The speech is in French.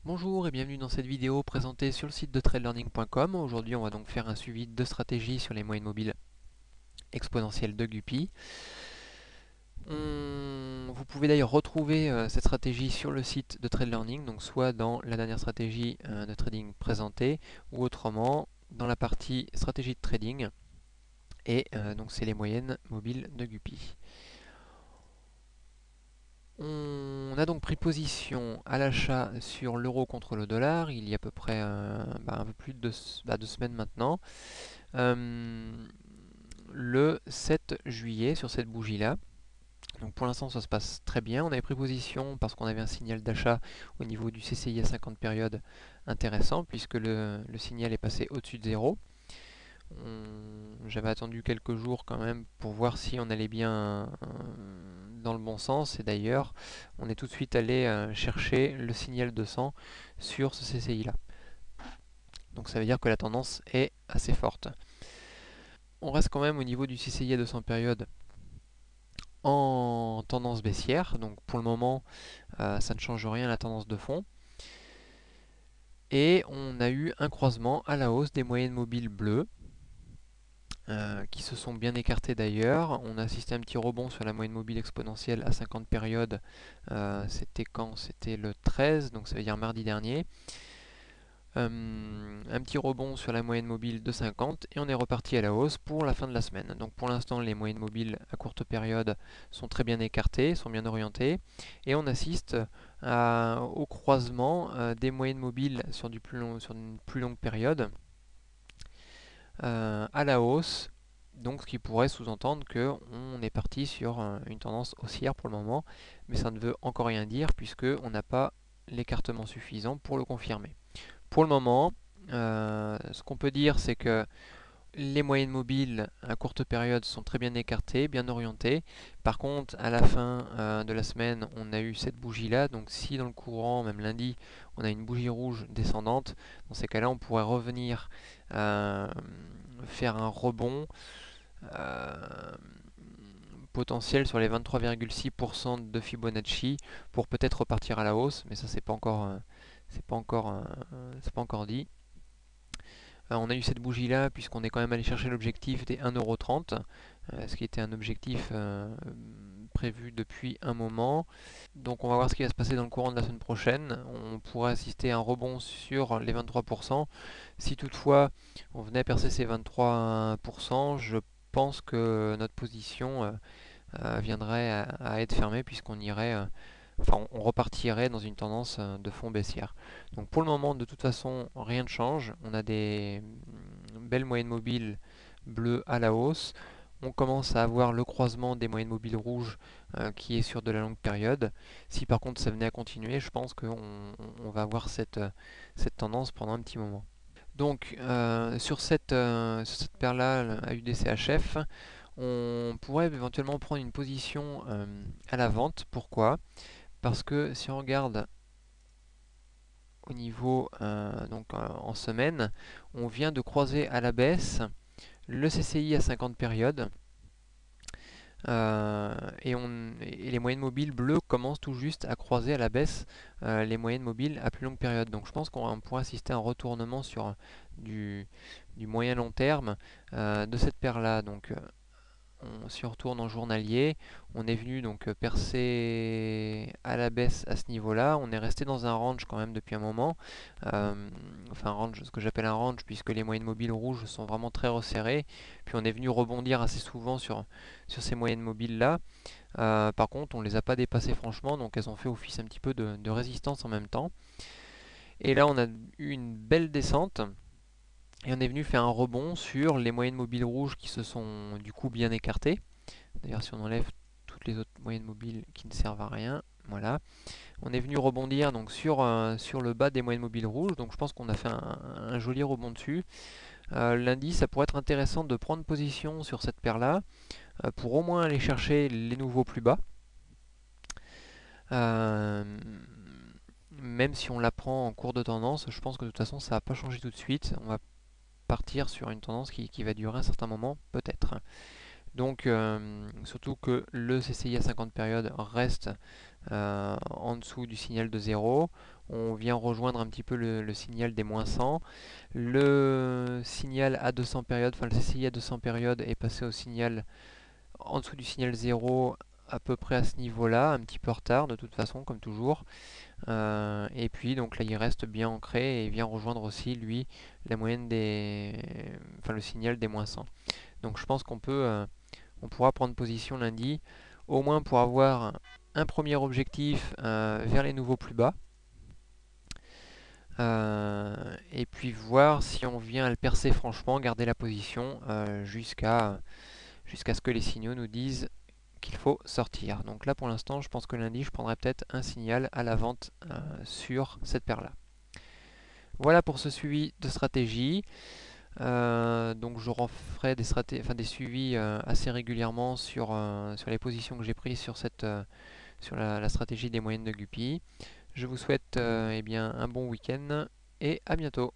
Bonjour et bienvenue dans cette vidéo présentée sur le site de tradelearning.com. Aujourd'hui, on va donc faire un suivi de stratégie sur les moyennes mobiles exponentielles de Guppy. Vous pouvez d'ailleurs retrouver cette stratégie sur le site de TradeLearning, donc soit dans la dernière stratégie de trading présentée, ou autrement dans la partie stratégie de trading. Et donc c'est les moyennes mobiles de Guppy. On a donc pris position à l'achat sur l'euro contre le dollar il y a à peu près un peu plus de 2 semaines maintenant. Euh, le 7 juillet sur cette bougie-là. Donc pour l'instant ça se passe très bien. On avait pris position parce qu'on avait un signal d'achat au niveau du CCI à 50 périodes intéressant puisque le signal est passé au-dessus de 0. J'avais attendu quelques jours quand même pour voir si on allait bien dans le bon sens et d'ailleurs on est tout de suite allé chercher le signal 200 sur ce CCI là. Donc ça veut dire que la tendance est assez forte. On reste quand même au niveau du CCI à 200 périodes en tendance baissière, donc pour le moment ça ne change rien à la tendance de fond. Et on a eu un croisement à la hausse des moyennes mobiles bleues qui se sont bien écartées d'ailleurs. On a assisté à un petit rebond sur la moyenne mobile exponentielle à 50 périodes. C'était quand? C'était le 13, donc ça veut dire mardi dernier. Un petit rebond sur la moyenne mobile de 50 et on est reparti à la hausse pour la fin de la semaine. Donc pour l'instant les moyennes mobiles à courte période sont très bien écartées, sont bien orientées et on assiste au croisement des moyennes mobiles sur une plus longue période à la hausse. Donc ce qui pourrait sous-entendre qu'on est parti sur une tendance haussière pour le moment, mais ça ne veut encore rien dire puisque on n'a pas l'écartement suffisant pour le confirmer. Pour le moment, ce qu'on peut dire, c'est que les moyennes mobiles à courte période sont très bien écartées, bien orientées. Par contre, à la fin de la semaine, on a eu cette bougie-là. Donc si dans le courant, même lundi, on a une bougie rouge descendante, dans ces cas-là, on pourrait revenir faire un rebond euh, potentiel sur les 23,6% de Fibonacci pour peut-être repartir à la hausse. Mais ça, c'est pas encore dit. On a eu cette bougie là puisqu'on est quand même allé chercher l'objectif des 1,30€, ce qui était un objectif prévu depuis un moment. Donc on va voir ce qui va se passer dans le courant de la semaine prochaine. On pourrait assister à un rebond sur les 23%. Si toutefois on venait à percer ces 23%, je pense que notre position viendrait à être fermée puisqu'on irait enfin on repartirait dans une tendance de fond baissière. Donc pour le moment, de toute façon, rien ne change. On a des belles moyennes mobiles bleues à la hausse. On commence à avoir le croisement des moyennes mobiles rouges qui est sur de la longue période. Si par contre ça venait à continuer, je pense qu'on va avoir cette tendance pendant un petit moment. Donc sur cette paire-là, AUDCHF, on pourrait éventuellement prendre une position à la vente. Pourquoi? Parce que si on regarde au niveau en semaine, on vient de croiser à la baisse le CCI à 50 périodes et les moyennes mobiles bleues commencent tout juste à croiser à la baisse les moyennes mobiles à plus longue période. Donc je pense qu'on pourrait assister à un retournement sur du moyen long terme de cette paire-là. Donc on s'y retourne en journalier. On est venu donc percer à la baisse à ce niveau-là. On est resté dans un range quand même depuis un moment. Enfin un range, ce que j'appelle un range puisque les moyennes mobiles rouges sont vraiment très resserrées. Puis on est venu rebondir assez souvent sur ces moyennes mobiles-là. Par contre, on ne les a pas dépassées franchement, donc elles ont fait office un petit peu de résistance en même temps. Et là, on a eu une belle descente. Et on est venu faire un rebond sur les moyennes mobiles rouges qui se sont du coup bien écartées. D'ailleurs, si on enlève toutes les autres moyennes mobiles qui ne servent à rien, voilà. On est venu rebondir donc sur le bas des moyennes mobiles rouges. Donc je pense qu'on a fait un joli rebond dessus. Lundi, ça pourrait être intéressant de prendre position sur cette paire-là pour au moins aller chercher les nouveaux plus bas. Euh, Même si on la prend en cours de tendance, je pense que de toute façon ça va pas changer tout de suite. On va partir sur une tendance qui va durer un certain moment, peut-être. Donc surtout que le CCI à 50 périodes reste en dessous du signal de 0. On vient rejoindre un petit peu le signal des moins 100. Le signal à 200 périodes, enfin le CCI à 200 périodes est passé au signal en dessous du signal 0 à peu près à ce niveau-là, un petit peu en retard de toute façon, comme toujours. Et puis donc là il reste bien ancré et vient rejoindre aussi lui la moyenne des, enfin le signal des moins 100. Donc je pense on pourra prendre position lundi, au moins pour avoir un premier objectif vers les nouveaux plus bas. Et puis voir si on vient à le percer franchement, garder la position jusqu'à ce que les signaux nous disent qu'il faut sortir. Donc là pour l'instant je pense que lundi je prendrai peut-être un signal à la vente sur cette paire là. Voilà pour ce suivi de stratégie. Donc je referai des suivis assez régulièrement sur les positions que j'ai prises sur la stratégie des moyennes de Guppy. Je vous souhaite eh bien, un bon week-end et à bientôt.